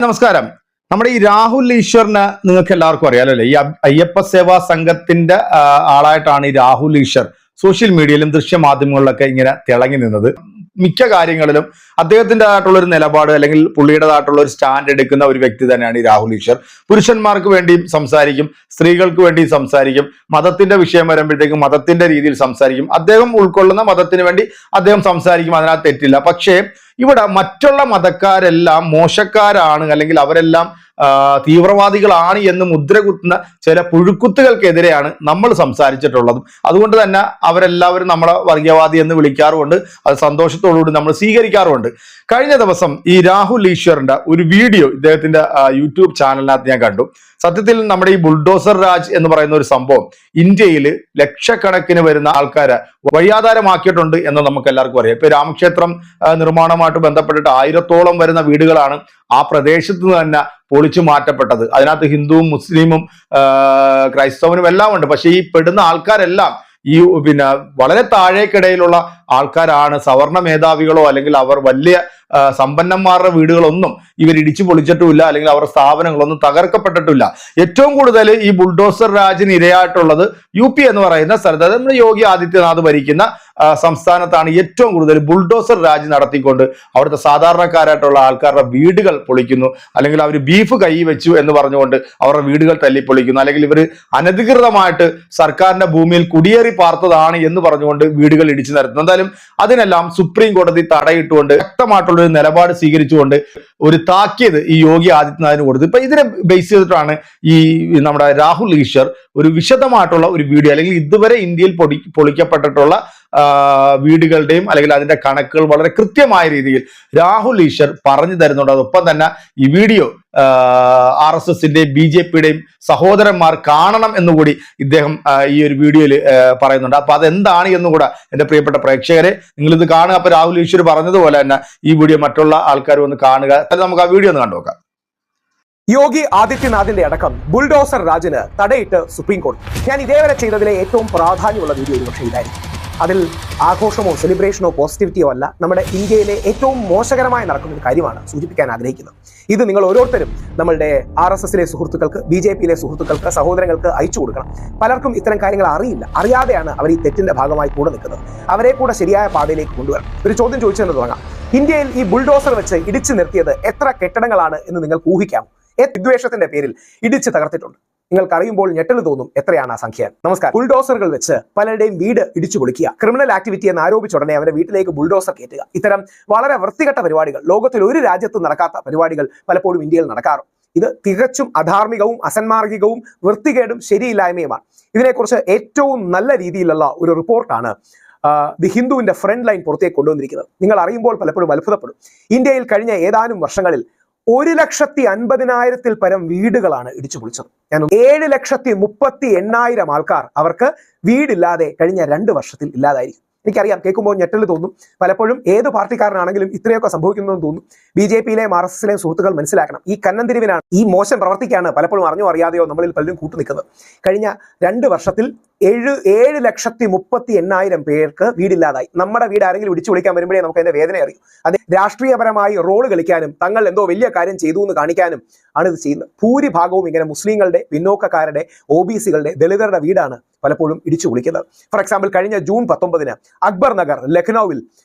നമസ്കാരം. നമ്മുടെ ഈ രാഹുൽ ഈശ്വറിന് നിങ്ങൾക്ക് എല്ലാവർക്കും അറിയാലോ അല്ലേ? ഈ അയ്യപ്പ സേവാ സംഘത്തിന്റെ ആളായിട്ടാണ് ഈ രാഹുൽ ഈശ്വർ സോഷ്യൽ മീഡിയയിലും ദൃശ്യമാധ്യമങ്ങളിലൊക്കെ ഇങ്ങനെ തിളങ്ങി നിന്നത്. മിക്ക കാര്യങ്ങളിലും അദ്ദേഹത്തിൻ്റെതായിട്ടുള്ള ഒരു നിലപാട് അല്ലെങ്കിൽ പുള്ളിയുടേതായിട്ടുള്ള ഒരു സ്റ്റാൻഡ് എടുക്കുന്ന ഒരു വ്യക്തി തന്നെയാണ് ഈ രാഹുൽ ഈശ്വർ. പുരുഷന്മാർക്ക് വേണ്ടിയും സംസാരിക്കും, സ്ത്രീകൾക്ക് വേണ്ടിയും സംസാരിക്കും, മതത്തിന്റെ വിഷയം വരുമ്പോഴത്തേക്കും മതത്തിന്റെ രീതിയിൽ സംസാരിക്കും. അദ്ദേഹം ഉൾക്കൊള്ളുന്ന മതത്തിന് വേണ്ടി അദ്ദേഹം സംസാരിക്കും, അതിനകത്ത് തെറ്റില്ല. പക്ഷേ ഇവിടെ മറ്റുള്ള മതക്കാരെല്ലാം മോശക്കാരാണ് അല്ലെങ്കിൽ അവരെല്ലാം തീവ്രവാദികളാണ് എന്ന് മുദ്ര കുത്തുന്ന ചില പുഴുക്കുത്തുകൾക്കെതിരെയാണ് നമ്മൾ സംസാരിച്ചിട്ടുള്ളതും. അതുകൊണ്ട് തന്നെ അവരെല്ലാവരും നമ്മളെ വർഗീയവാദി എന്ന് വിളിക്കാറുമുണ്ട്. അത് സന്തോഷത്തോടുകൂടി നമ്മൾ സ്വീകരിക്കാറുമുണ്ട്. കഴിഞ്ഞ ദിവസം ഈ രാഹുൽ ഈശ്വറിന്റെ ഒരു വീഡിയോ ഇദ്ദേഹത്തിന്റെ യൂട്യൂബ് ചാനലിനകത്ത് ഞാൻ കണ്ടു. സത്യത്തിൽ നമ്മുടെ ഈ ബുൾഡോസർ രാജ് എന്ന് പറയുന്ന ഒരു സംഭവം ഇന്ത്യയിൽ ലക്ഷക്കണക്കിന് വരുന്ന ആൾക്കാരെ വഴിയാധാരമാക്കിയിട്ടുണ്ട് എന്ന് നമുക്ക് എല്ലാവർക്കും അറിയാം. ഇപ്പൊ രാമക്ഷേത്രം നിർമ്മാണവുമായിട്ട് ബന്ധപ്പെട്ടിട്ട് 1000-ഓളം വരുന്ന വീടുകളാണ് ആ പ്രദേശത്ത് നിന്ന് തന്നെ പൊളിച്ചു മാറ്റപ്പെട്ടത്. അതിനകത്ത് ഹിന്ദുവും മുസ്ലിമും ക്രൈസ്തവനും എല്ലാം ഉണ്ട്. പക്ഷെ ഈ പെടുന്ന ആൾക്കാരെല്ലാം ഈ വളരെ താഴേക്കിടയിലുള്ള ആൾക്കാരാണ്. സവർണ മേധാവികളോ അല്ലെങ്കിൽ അവർ വലിയ സമ്പന്നന്മാരുടെ വീടുകളൊന്നും ഇവർ ഇടിച്ചു പൊളിച്ചിട്ടുമില്ല, അല്ലെങ്കിൽ അവരുടെ സ്ഥാപനങ്ങളൊന്നും തകർക്കപ്പെട്ടിട്ടില്ല. ഏറ്റവും കൂടുതൽ ഈ ബുൾഡോസർ രാജിന് ഇരയായിട്ടുള്ളത് UP എന്ന് പറയുന്ന സ്ഥലത്ത്, അതായത് നമ്മുടെ യോഗി ആദിത്യനാഥ് ഭരിക്കുന്ന സംസ്ഥാനത്താണ് ഏറ്റവും കൂടുതൽ ബുൾഡോസർ രാജ് നടത്തിക്കൊണ്ട് അവിടുത്തെ സാധാരണക്കാരായിട്ടുള്ള ആൾക്കാരുടെ വീടുകൾ പൊളിക്കുന്നു, അല്ലെങ്കിൽ അവർ ബീഫ് കൈ വെച്ചു എന്ന് പറഞ്ഞുകൊണ്ട് അവരുടെ വീടുകൾ തല്ലിപ്പൊളിക്കുന്നു, അല്ലെങ്കിൽ ഇവർ അനധികൃതമായിട്ട് സർക്കാരിന്റെ ഭൂമിയിൽ കുടിയേറി പാർത്തതാണ് എന്ന് പറഞ്ഞുകൊണ്ട് വീടുകൾ ഇടിച്ചു നിരത്തുന്നു. എന്തായാലും അതിനെല്ലാം സുപ്രീം കോടതി തടയിട്ടുകൊണ്ട് വ്യക്തമായിട്ടുള്ള ഒരു നിലപാട് സ്വീകരിച്ചുകൊണ്ട് ഒരു താക്കീത് ഈ യോഗി ആദിത്യനാഥിന് കൊടുത്തു. ഇപ്പൊ ഇതിനെ ബേസ് ചെയ്തിട്ടാണ് ഈ നമ്മുടെ രാഹുൽ ഈശ്വർ ഒരു വിശദമായിട്ടുള്ള ഒരു വീഡിയോ, അല്ലെങ്കിൽ ഇതുവരെ ഇന്ത്യയിൽ പൊളിക്കപ്പെട്ടിട്ടുള്ള വീടുകളുടെയും അല്ലെങ്കിൽ അതിന്റെ കണക്കുകൾ വളരെ കൃത്യമായ രീതിയിൽ രാഹുൽ ഈശ്വർ പറഞ്ഞു തരുന്നുണ്ട്. അതൊപ്പം തന്നെ ഈ വീഡിയോ RSSന്റെയും BJPയുടെയും സഹോദരന്മാർ കാണണം എന്നുകൂടി ഇദ്ദേഹം ഈ ഒരു വീഡിയോയിൽ പറയുന്നുണ്ട്. അപ്പൊ അതെന്താണ് എന്നുകൂടെ എന്റെ പ്രിയപ്പെട്ട പ്രേക്ഷകരെ നിങ്ങൾ ഇത് കാണുക. അപ്പൊ രാഹുൽ ഈശ്വർ പറഞ്ഞതുപോലെ തന്നെ ഈ വീഡിയോ മറ്റുള്ള ആൾക്കാർ ഒന്ന് കാണുക. നമുക്ക് ആ വീഡിയോ ഒന്ന് കണ്ടുനോക്കാം. യോഗി ആദിത്യനാഥിന്റെ അടക്കം ബുൾഡോസർ രാജിന് തടയിട്ട് സുപ്രീം കോടതി. ഞാൻ ഇതേവരെ ചെയ്തതിലെ ഏറ്റവും പ്രാധാന്യമുള്ള വീഡിയോ ഒരുപക്ഷെ ഇതായിരിക്കും. അതിൽ ആഘോഷമോ സെലിബ്രേഷനോ പോസിറ്റിവിറ്റിയോ അല്ല, നമ്മുടെ ഇന്ത്യയിലെ ഏറ്റവും മോശകരമായി നടക്കുന്ന ഒരു കാര്യമാണ് സൂചിപ്പിക്കാൻ ആഗ്രഹിക്കുന്നത്. ഇത് നിങ്ങൾ ഓരോരുത്തരും നമ്മളുടെ RSSലെ സുഹൃത്തുക്കൾക്ക്, BJPയിലെ സുഹൃത്തുക്കൾക്ക്, സഹോദരങ്ങൾക്ക് അയച്ചു കൊടുക്കണം. പലർക്കും ഇത്തരം കാര്യങ്ങൾ അറിയില്ല. അറിയാതെയാണ് അവർ ഈ തെറ്റിന്റെ ഭാഗമായി കൂടെ നിൽക്കുന്നത്. അവരെ കൂടെ ശരിയായ പാതയിലേക്ക് കൊണ്ടുവരണം. ഒരു ചോദ്യം ചോദിച്ചു തന്നെ തുടങ്ങാം. ഇന്ത്യയിൽ ഈ ബുൾഡോസർ വെച്ച് ഇടിച്ചു നിർത്തിയത് എത്ര കെട്ടിടങ്ങളാണ് എന്ന് നിങ്ങൾക്ക് ഊഹിക്കാം? വിദ്വേഷത്തിന്റെ പേരിൽ ഇടിച്ച് തകർത്തിട്ടുണ്ട്. നിങ്ങൾക്ക് അറിയുമ്പോൾ ഞെട്ടൽ തോന്നും എത്രയാണ് ആ സംഖ്യ. നമസ്കാരം. ബുൾഡോസറുകൾ വെച്ച് പലരുടെയും വീട് ഇടിച്ചു പൊളിക്കുക, ക്രിമിനൽ ആക്ടിവിറ്റി എന്ന് ആരോപിച്ച ഉടനെ അവരുടെ വീട്ടിലേക്ക് ബുൾഡോസർ കയറ്റുക, ഇത്തരം വളരെ വൃത്തികെട്ട പരിപാടികൾ, ലോകത്തിൽ ഒരു രാജ്യത്തും നടക്കാത്ത പരിപാടികൾ പലപ്പോഴും ഇന്ത്യയിൽ നടക്കാറും. ഇത് തികച്ചും അധാർമികവും അസന്മാർഗികവും വൃത്തികേടും ശരിയില്ലായ്മയുമാണ്. ഇതിനെക്കുറിച്ച് ഏറ്റവും നല്ല രീതിയിലുള്ള ഒരു റിപ്പോർട്ടാണ് ദി ഹിന്ദുവിന്റെ ഫ്രണ്ട് ലൈൻ പുറത്തേക്ക് കൊണ്ടുവന്നിരിക്കുന്നത്. നിങ്ങൾ അറിയുമ്പോൾ പലപ്പോഴും അത്ഭുതപ്പെടും. ഇന്ത്യയിൽ കഴിഞ്ഞ ഏതാനും വർഷങ്ങളിൽ 1,50,000-ൽ പരം വീടുകളാണ് ഇടിച്ചു പൊളിച്ചത്. 7,38,000 ആൾക്കാർ അവർക്ക് വീടില്ലാതെ കഴിഞ്ഞ 2 വർഷത്തിൽ ഇല്ലാതായിരിക്കും. എനിക്കറിയാം, കേൾക്കുമ്പോൾ ഞെട്ടൽ തോന്നും. പലപ്പോഴും ഏത് പാർട്ടിക്കാരനാണെങ്കിലും ഇത്രയൊക്കെ സംഭവിക്കുന്നതെന്ന് തോന്നും. BJPയിലെയും RSSലെയും സുഹൃത്തുക്കൾ മനസ്സിലാക്കണം, ഈ കന്നന്തിരിവിനാണ്, ഈ മോശം പ്രവർത്തിക്കാണ് പലപ്പോഴും അറിഞ്ഞോ അറിയാതെയോ നമ്മളിൽ പലരും കൂട്ടുനിൽക്കുന്നത്. കഴിഞ്ഞ 2 വർഷത്തിൽ 7,38,000 പേർക്ക് വീടില്ലാതായി. നമ്മുടെ വീട് ആരെങ്കിലും ഇടിച്ചു വിളിക്കാൻ വരുമ്പോഴേ നമുക്ക് അതിന്റെ വേദന അറിയും. അത് രാഷ്ട്രീയപരമായി റോള് കളിക്കാനും തങ്ങൾ എന്തോ വലിയ കാര്യം ചെയ്തു എന്ന് കാണിക്കാനും ആണ് ഇത് ചെയ്യുന്നത്. ഭൂരിഭാഗവും ഇങ്ങനെ മുസ്ലിങ്ങളുടെ, പിന്നോക്കക്കാരുടെ, OBCകളുടെ, ദളിതരുടെ വീടാണ് പലപ്പോഴും ഇടിച്ചു വിളിക്കുന്നത്. ഫോർ എക്സാമ്പിൾ, കഴിഞ്ഞ ജൂൺ 19 അക്ബർ നഗർ ലഖ്നൌവിൽ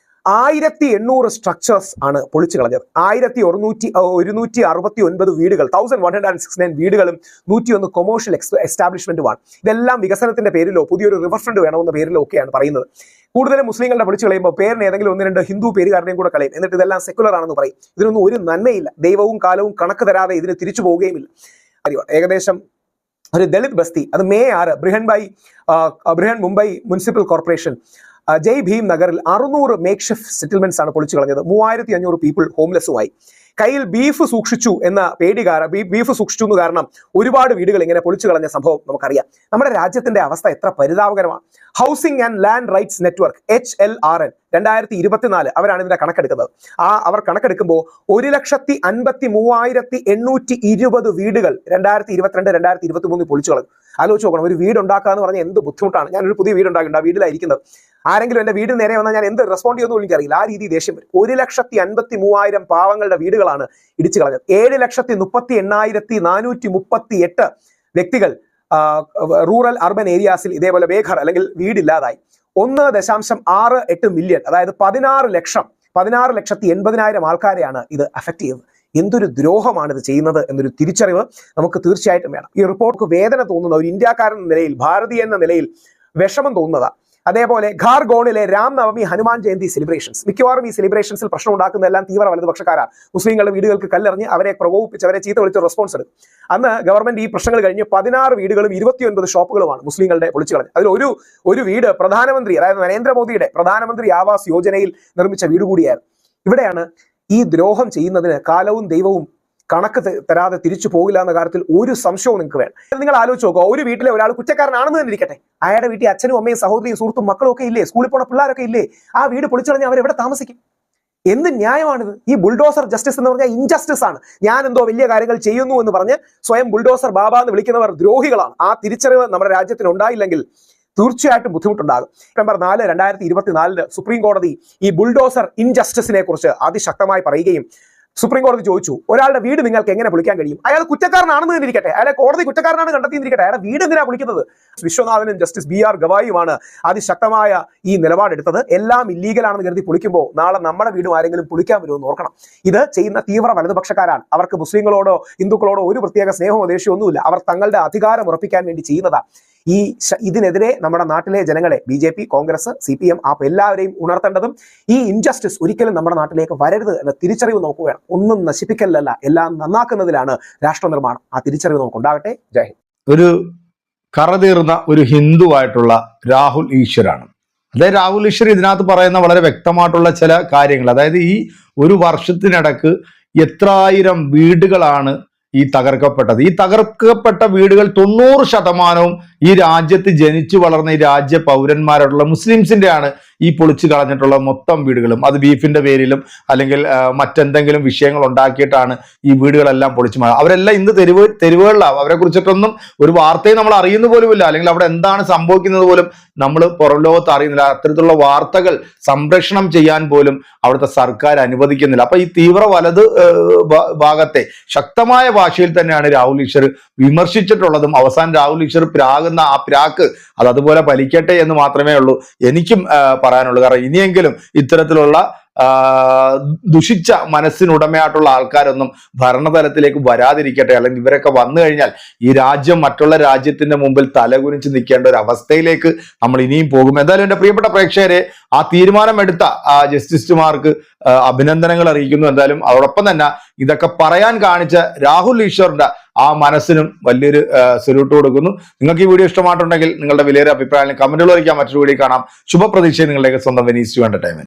1,800 സ്ട്രക്ചേഴ്സ് ആണ് പൊളിച്ചു കളഞ്ഞത്. 1,169 വീടുകൾ, 1,169 വീടുകളും 101 കൊമേഴ്ഷ്യൽ എസ്റ്റാബ്ലിഷ്മെന്റുമാണ്. ഇതെല്ലാം വികസനത്തിന്റെ പേരിലോ പുതിയൊരു റിവർ ഫ്രണ്ട് വേണമെന്ന പേരിലോ ഒക്കെയാണ് പറയുന്നത്. കൂടുതലും മുസ്ലിങ്ങളുടെ പൊളിച്ചു കളയുമ്പോൾ പേരിന് ഏതെങ്കിലും 1-2 ഹിന്ദു പേരുകാരുടെയും കൂടെ കളയും. എന്നിട്ട് ഇതെല്ലാം സെക്കുലർ ആണെന്ന് പറയും. ഇതിനൊന്നും ഒരു നന്മയില്ല. ദൈവവും കാലവും കണക്ക് തരാതെ ഇതിന് തിരിച്ചു പോവുകയുമില്ല. ഏകദേശം ഒരു ദളിത് ബസ്തി, അത് May 6 Brihanmumbai municipal corporation Jai Bhim നഗറിൽ 600 മേക്ക്ഷിഫ്റ്റ് സെറ്റിൽമെന്റ്സ് ആണ് പൊളിച്ചു കളഞ്ഞത്. 3,500 പീപ്പിൾ ഹോംലെസ്സുമായി. കയ്യിൽ ബീഫ് സൂക്ഷിച്ചു എന്ന ബീഫ് സൂക്ഷിച്ചു എന്ന് കാരണം ഒരുപാട് വീടുകൾ ഇങ്ങനെ പൊളിച്ചു കളഞ്ഞ സംഭവം നമുക്കറിയാം. നമ്മുടെ രാജ്യത്തിന്റെ അവസ്ഥ എത്ര പരിതാപകരമാണ്. Housing and land rights network HLRN 2024 അവരാണ് ഇതിന്റെ കണക്കെടുക്കുന്നത്. അവർ കണക്കെടുക്കുമ്പോൾ 1,53,820 വീടുകൾ 2022-2023 പൊളിച്ചു കളഞ്ഞു. ആലോചിച്ച് നോക്കണം, ഒരു വീട് ഉണ്ടാക്കുക എന്ന് പറഞ്ഞാൽ എന്ത് ബുദ്ധിമുട്ടാണ്. ഞാനൊരു പുതിയ വീടുണ്ടാക്കിയിട്ടുണ്ട്, ആ വീട്ടിലായിരിക്കുന്നത്. ആരെങ്കിലും എൻ്റെ വീടിന് നേരെ വന്നാൽ ഞാൻ എന്ത് റെസ്പോണ്ട് ചെയ്യുമെന്ന് എനിക്കറിയില്ല. ആ രീതി ദേഷ്യം വരും. 1,53,000 പാവങ്ങളുടെ വീടുകളാണ് ഇടിച്ചു കളഞ്ഞത്. 7,38,438 വ്യക്തികൾ റൂറൽ അർബൻ ഏരിയാസിൽ ഇതേപോലെ ബേഘർ അല്ലെങ്കിൽ വീടില്ലാതായി. 1.68 മില്യൺ, അതായത് 16,80,000 ആൾക്കാരെയാണ് ഇത് അഫക്ട് ചെയ്തത്. എന്തൊരു ദ്രോഹമാണ് ഇത് ചെയ്യുന്നത് എന്നൊരു തിരിച്ചറിവ് നമുക്ക് തീർച്ചയായിട്ടും വേണം. ഈ റിപ്പോർട്ട് വേദന തോന്നുന്ന ഒരു ഇന്ത്യക്കാരൻ എന്ന നിലയിൽ, ഭാരതീയ എന്ന നിലയിൽ വിഷമം തോന്നുന്നതാ. അതേപോലെ ഖാർഗോണിലെ രാം നവമി, ഹനുമാൻ ജയന്തി സെലിബ്രേഷൻസ്, മിക്കവാറും ഈ സെലിബ്രേഷൻസിൽ പ്രശ്നം ഉണ്ടാക്കുന്നതെല്ലാം തീവ്ര വലതുപക്ഷക്കാരാണ്. മുസ്ലിങ്ങളുടെ വീടുകൾക്ക് കല്ലെറിഞ്ഞ് അവരെ പ്രകോപിപ്പിച്ച് അവരെ ചീത്ത വിളിച്ച് റെസ്പോൺസ് എടുക്കും. അന്ന് ഗവൺമെന്റ് ഈ പ്രശ്നങ്ങൾ കഴിഞ്ഞ് 16 വീടുകളും 29 ഷോപ്പുകളുമാണ് മുസ്ലിങ്ങളുടെ പൊളിച്ചു കളഞ്ഞത്. അതിൽ ഒരു വീട് പ്രധാനമന്ത്രി, അതായത് നരേന്ദ്രമോദിയുടെ പ്രധാനമന്ത്രി ആവാസ് യോജനയിൽ നിർമ്മിച്ച വീട് കൂടിയായിരുന്നു. ഇവിടെയാണ് ഈ ദ്രോഹം ചെയ്യുന്നതിന് കാലവും ദൈവവും കണക്ക് തരാതെ തിരിച്ചു പോകില്ല എന്ന കാര്യത്തിൽ ഒരു സംശയവും നിങ്ങൾക്ക് വേണം. നിങ്ങൾ ആലോചിച്ച് നോക്കുക, ഒരു വീട്ടിലെ ഒരാൾ കുറ്റക്കാരനാണെന്ന് തന്നെ ഇരിക്കട്ടെ, അയാളുടെ വീട്ടിൽ അച്ഛനും അമ്മയും സഹോദരിയും സുഹൃത്തും മക്കളും ഒക്കെ ഇല്ലേ, സ്കൂളിൽ പോണ പിള്ളേരൊക്കെ ഇല്ലേ, ആ വീട് പൊളിച്ചളഞ്ഞ് അവരെവിടെ താമസിക്കും? എന്ത് ന്യായമാണിത്? ഈ ബുൾഡോസർ ജസ്റ്റിസ് എന്ന് പറഞ്ഞാൽ ഇൻജസ്റ്റിസ് ആണ്. ഞാൻ എന്തോ വലിയ കാര്യങ്ങൾ ചെയ്യുന്നു എന്ന് പറഞ്ഞ് സ്വയം ബുൾഡോസർ ബാബ എന്ന് വിളിക്കുന്നവർ ദ്രോഹികളാണ്. ആ തിരിച്ചറിവ് നമ്മുടെ രാജ്യത്തിന് ഉണ്ടായില്ലെങ്കിൽ തീർച്ചയായിട്ടും ബുദ്ധിമുട്ടുണ്ടാകും. നവംബർ 4, 2024 സുപ്രീം കോടതി ഈ ബുൾഡോസർ ഇൻജസ്റ്റിസിനെ കുറിച്ച് അതിശക്തമായി പറയുകയും സുപ്രീം കോടതി ചോദിച്ചു, ഒരാളുടെ വീട് നിങ്ങൾക്ക് എങ്ങനെ പൊളിക്കാൻ കഴിയും? അയാൾ കുറ്റക്കാരനാണെന്ന് ഇരിക്കട്ടെ, അയാളെ കോടതി കുറ്റക്കാരനാണ് കണ്ടെത്തിയിരിക്കട്ടെ, അയാളുടെ വീട് എന്തിനാ പൊളിക്കുന്നത്? വിശ്വനാഥനും ജസ്റ്റിസ് BR ഗവായിയുമാണ് അതിശക്തമായ ഈ നിലപാടെടുത്തത്. എല്ലാം ഇല്ലീഗലാണെന്ന് കരുതി പൊളിക്കുമ്പോൾ നാളെ നമ്മുടെ വീടും ആരെങ്കിലും പൊളിക്കാൻ വരുമെന്ന് ഓർക്കണം. ഇത് ചെയ്യുന്ന തീവ്ര വലതുപക്ഷക്കാരാണ്. അവർക്ക് മുസ്ലിങ്ങളോടോ ഹിന്ദുക്കളോടോ ഒരു പ്രത്യേക സ്നേഹമോ ദേഷ്യമോ ഒന്നുമില്ല. അവർ തങ്ങളുടെ അധികാരം ഉറപ്പിക്കാൻ വേണ്ടി ചെയ്യുന്നതാണ്. ഇതിനെതിരെ നമ്മുടെ നാട്ടിലെ ജനങ്ങളെ BJP, കോൺഗ്രസ്, CPM, ആപ്പ് എല്ലാവരെയും ഉണർത്തേണ്ടതും ഈ ഇൻജസ്റ്റിസ് ഒരിക്കലും നമ്മുടെ നാട്ടിലേക്ക് വരരുത് എന്ന തിരിച്ചറിവ് നമുക്ക് വേണം. ഒന്നും നശിപ്പിക്കലല്ല, എല്ലാം നന്നാക്കുന്നതിലാണ് രാഷ്ട്ര നിർമ്മാണം. ആ തിരിച്ചറിവ് നമുക്ക് ഉണ്ടാകട്ടെ. ജയ് ഹിന്ദ്. ഒരു കറതീർന്ന ഒരു ഹിന്ദുവായിട്ടുള്ള രാഹുൽ ഈശ്വരാണ്. അതായത് രാഹുൽ ഈശ്വർ ഇതിനകത്ത് പറയുന്ന വളരെ വ്യക്തമായിട്ടുള്ള ചില കാര്യങ്ങൾ, അതായത് ഈ ഒരു വർഷത്തിനിടക്ക് എത്രായിരം വീടുകളാണ് ഈ തകർക്കപ്പെട്ടത്. ഈ തകർക്കപ്പെട്ട വീടുകൾ 90% ഈ രാജ്യത്ത് ജനിച്ചു വളർന്ന ഈ രാജ്യ പൗരന്മാരായിട്ടുള്ള മുസ്ലിംസിന്റെ ഈ പൊളിച്ചു കളഞ്ഞിട്ടുള്ള മൊത്തം വീടുകളും. അത് ബീഫിന്റെ പേരിലും അല്ലെങ്കിൽ മറ്റെന്തെങ്കിലും വിഷയങ്ങൾ ഉണ്ടാക്കിയിട്ടാണ് ഈ വീടുകളെല്ലാം പൊളിച്ചു മാറുക. അവരെല്ലാം ഇന്ന് തെരുവുകളിലാണ്. അവരെ കുറിച്ചിട്ടൊന്നും ഒരു വാർത്തയും നമ്മൾ അറിയുന്ന പോലുമില്ല, അല്ലെങ്കിൽ അവിടെ എന്താണ് സംഭവിക്കുന്നത് പോലും നമ്മൾ പുറം ലോകത്ത് അറിയുന്നില്ല. അത്തരത്തിലുള്ള വാർത്തകൾ സംപ്രേഷണം ചെയ്യാൻ പോലും അവിടുത്തെ സർക്കാർ അനുവദിക്കുന്നില്ല. അപ്പൊ ഈ തീവ്ര വലത് ഭാഗത്തെ ശക്തമായ ഭാഷയിൽ തന്നെയാണ് രാഹുൽ ഈശ്വർ വിമർശിച്ചിട്ടുള്ളതും. അവസാനം രാഹുൽ ഈശ്വർ പ്രാകുന്ന ആ പ്രാക്ക് അത് അതുപോലെ ഫലിക്കട്ടെ എന്ന് മാത്രമേ ഉള്ളൂ എനിക്കും പറയാനുള്ളൂ. കാരണം ഇനിയെങ്കിലും ഇത്തരത്തിലുള്ള ദുഷിച്ച മനസ്സിനുടമയായിട്ടുള്ള ആൾക്കാരൊന്നും ഭരണതലത്തിലേക്ക് വരാതിരിക്കട്ടെ. അല്ലെങ്കിൽ ഇവരൊക്കെ വന്നു കഴിഞ്ഞാൽ ഈ രാജ്യം മറ്റുള്ള രാജ്യത്തിന്റെ മുമ്പിൽ തലകുനിച്ച് നിൽക്കേണ്ട ഒരു അവസ്ഥയിലേക്ക് നമ്മൾ ഇനിയും പോകും. എന്തായാലും എൻ്റെ പ്രിയപ്പെട്ട പ്രേക്ഷകരെ, ആ തീരുമാനമെടുത്ത ജസ്റ്റിസുമാർക്ക് അഭിനന്ദനങ്ങൾ അറിയിക്കുന്നു. എന്തായാലും അതോടൊപ്പം തന്നെ ഇതൊക്കെ പറയാൻ കാണിച്ച രാഹുൽ ഈശ്വറിന്റെ ആ മനസ്സിനും വലിയൊരു സല്യൂട്ട് കൊടുക്കുന്നു. നിങ്ങൾക്ക് ഈ വീഡിയോ ഇഷ്ടമായിട്ടുണ്ടെങ്കിൽ നിങ്ങളുടെ വിലയേറിയ അഭിപ്രായങ്ങൾ കമന്റുകൾ അറിയിക്കാം. മറ്റൊരു വീഡിയോ കാണാം. ശുഭപ്രതീക്ഷയെ നിങ്ങളുടെ സ്വന്തം വെനീസ് ടു എന്റർടൈൻമെന്റ്.